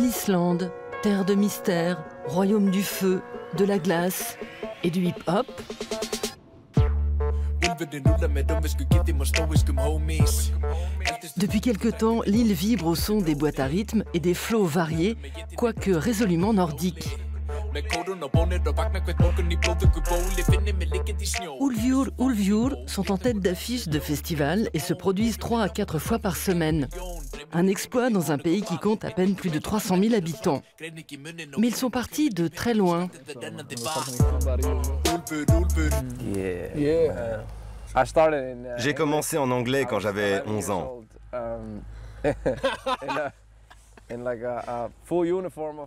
L'Islande, terre de mystère, royaume du feu, de la glace et du hip-hop. Depuis quelque temps, l'île vibre au son des boîtes à rythme et des flots variés, quoique résolument nordiques. Ulvur sont en tête d'affiche de festivals et se produisent 3 à 4 fois par semaine. Un exploit dans un pays qui compte à peine plus de 300 000 habitants. Mais ils sont partis de très loin. J'ai commencé en anglais quand j'avais 11 ans.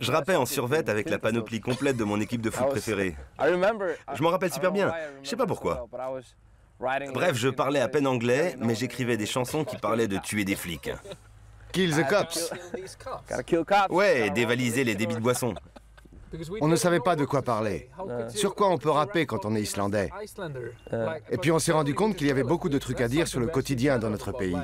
Je rappais en survêt avec la panoplie complète de mon équipe de foot préférée. Je m'en rappelle super bien, je sais pas pourquoi. Bref, je parlais à peine anglais, mais j'écrivais des chansons qui parlaient de tuer des flics. Kill the cops. Ouais, et dévaliser les débits de boissons. On ne savait pas de quoi parler. Sur quoi on peut rapper quand on est islandais? Et puis on s'est rendu compte qu'il y avait beaucoup de trucs à dire sur le quotidien dans notre pays.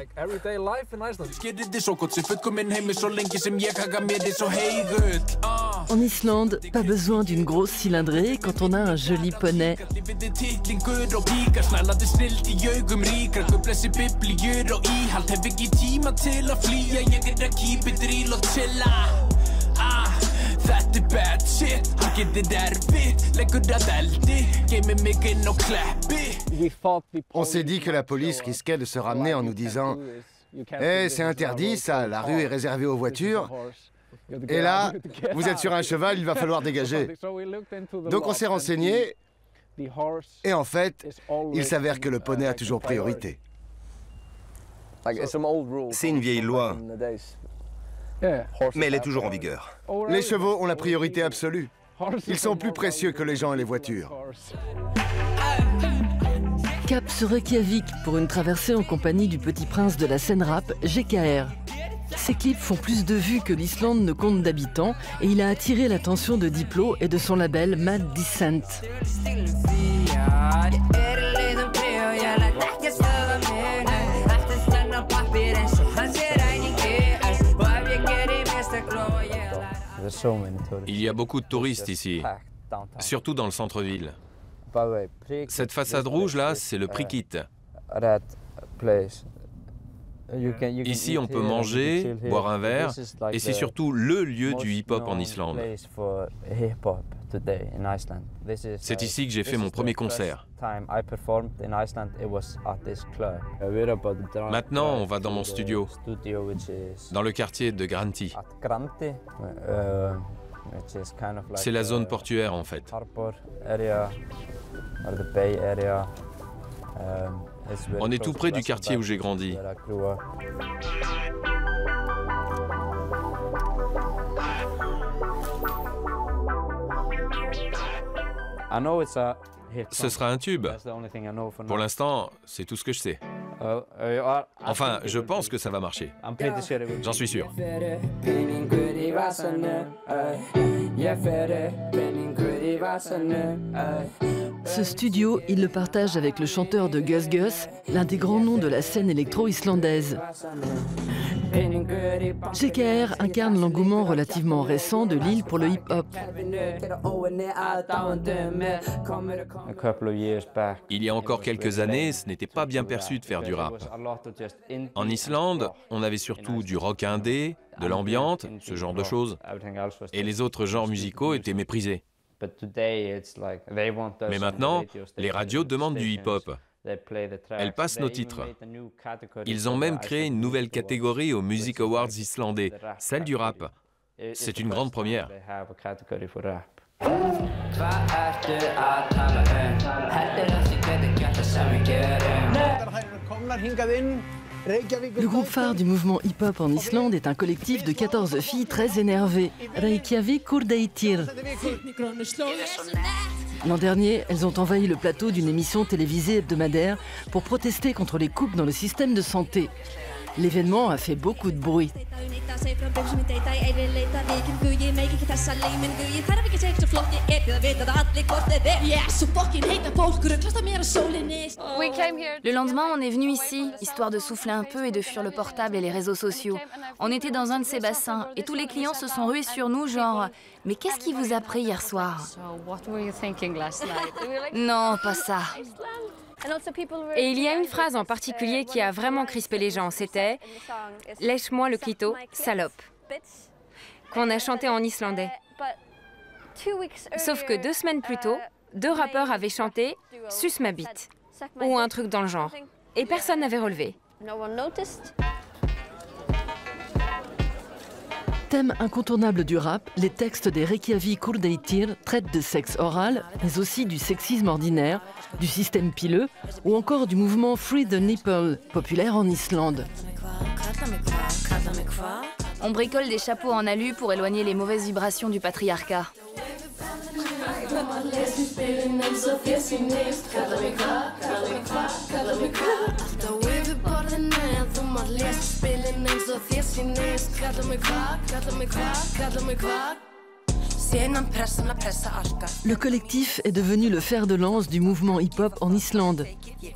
En Islande, pas besoin d'une grosse cylindrée quand on a un joli poney. On s'est dit que la police risquait de se ramener en nous disant « Eh, c'est interdit ça, la rue est réservée aux voitures. Et là, vous êtes sur un cheval, il va falloir dégager. » Donc on s'est renseigné et en fait, il s'avère que le poney a toujours priorité. C'est une vieille loi, mais elle est toujours en vigueur. Les chevaux ont la priorité absolue. Ils sont plus précieux que les gens et les voitures. Cap sur Reykjavik pour une traversée en compagnie du petit prince de la scène rap, GKR. Ses clips font plus de vues que l'Islande ne compte d'habitants et il a attiré l'attention de Diplo et de son label Mad Descent. Il y a beaucoup de touristes ici, surtout dans le centre-ville. Cette façade rouge là, c'est le Prikit. Ici, on peut manger, boire un verre, et c'est surtout le lieu du hip-hop en Islande. C'est ici que j'ai fait mon premier concert. Maintenant, on va dans mon studio, dans le quartier de Granti. C'est la zone portuaire en fait. On est tout près du quartier où j'ai grandi. Ce sera un tube. Pour l'instant, c'est tout ce que je sais. Enfin, je pense que ça va marcher. J'en suis sûr. Ce studio, il le partage avec le chanteur de Gus Gus, l'un des grands noms de la scène électro-islandaise. GKR incarne l'engouement relativement récent de l'île pour le hip-hop. Il y a encore quelques années, ce n'était pas bien perçu de faire du rap. En Islande, on avait surtout du rock indé, de l'ambiante, ce genre de choses. Et les autres genres musicaux étaient méprisés. Mais maintenant, les radios demandent du hip-hop. Elles passent nos titres. Ils ont même créé une nouvelle catégorie aux Music Awards islandais, celle du rap. C'est une grande première. Le groupe phare du mouvement hip-hop en Islande est un collectif de 14 filles très énervées. Reykjavik Kurdeitir. L'an dernier, elles ont envahi le plateau d'une émission télévisée hebdomadaire pour protester contre les coupes dans le système de santé. L'événement a fait beaucoup de bruit. Le lendemain, on est venu ici, histoire de souffler un peu et de fuir le portable et les réseaux sociaux. On était dans un de ces bassins et tous les clients se sont rués sur nous, genre « Mais qu'est-ce qui vous a pris hier soir ?» Non, pas ça. Et il y a une phrase en particulier qui a vraiment crispé les gens, c'était « Lèche-moi le clito, salope », qu'on a chanté en islandais. Sauf que 2 semaines plus tôt, 2 rappeurs avaient chanté « Suce ma bite » ou un truc dans le genre. Et personne n'avait relevé. Thème incontournable du rap, les textes des Reykjavík Kurdeitir traitent de sexe oral, mais aussi du sexisme ordinaire, du système pileux ou encore du mouvement Free the Nipple, populaire en Islande. On bricole des chapeaux en alu pour éloigner les mauvaises vibrations du patriarcat. Le collectif est devenu le fer de lance du mouvement hip-hop en Islande.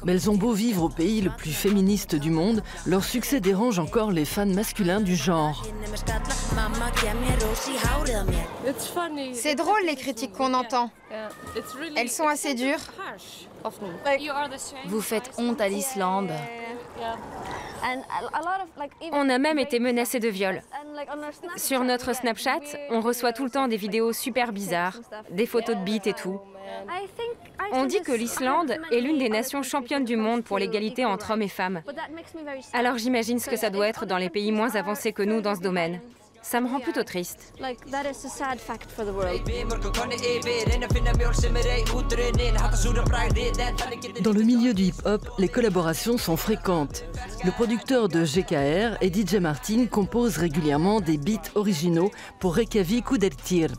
Mais elles ont beau vivre au pays le plus féministe du monde, leur succès dérange encore les fans masculins du genre. C'est drôle les critiques qu'on entend. Elles sont assez dures. Vous faites honte à l'Islande. On a même été menacés de viol. Sur notre Snapchat, on reçoit tout le temps des vidéos super bizarres, des photos de bites et tout. On dit que l'Islande est l'une des nations championnes du monde pour l'égalité entre hommes et femmes. Alors j'imagine ce que ça doit être dans les pays moins avancés que nous dans ce domaine. Ça me rend plutôt triste. Dans le milieu du hip-hop, les collaborations sont fréquentes. Le producteur de GKR et DJ Martin composent régulièrement des beats originaux pour Reykjavík Kurdeitir.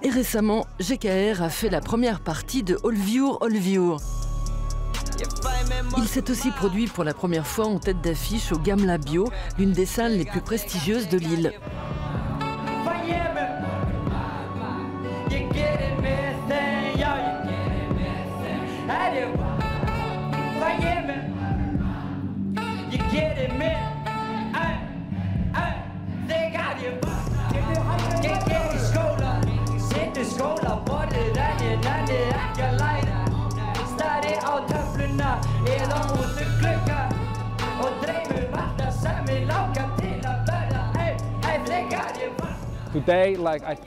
Et récemment, GKR a fait la première partie de Olviur Olviur. Il s'est aussi produit pour la première fois en tête d'affiche au Gamla Bio, l'une des salles les plus prestigieuses de l'île.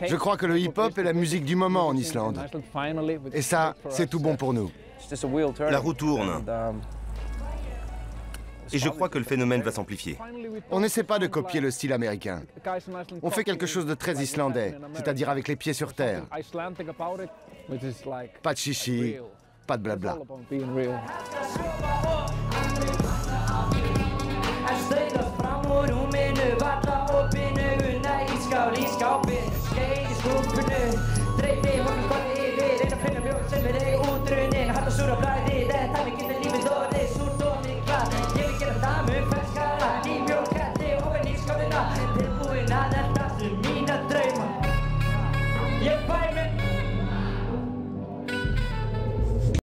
Je crois que le hip-hop est la musique du moment en Islande. Et ça, c'est tout bon pour nous. La roue tourne. Et je crois que le phénomène va s'amplifier. On n'essaie pas de copier le style américain. On fait quelque chose de très islandais, c'est-à-dire avec les pieds sur terre. Pas de chichi, pas de blabla.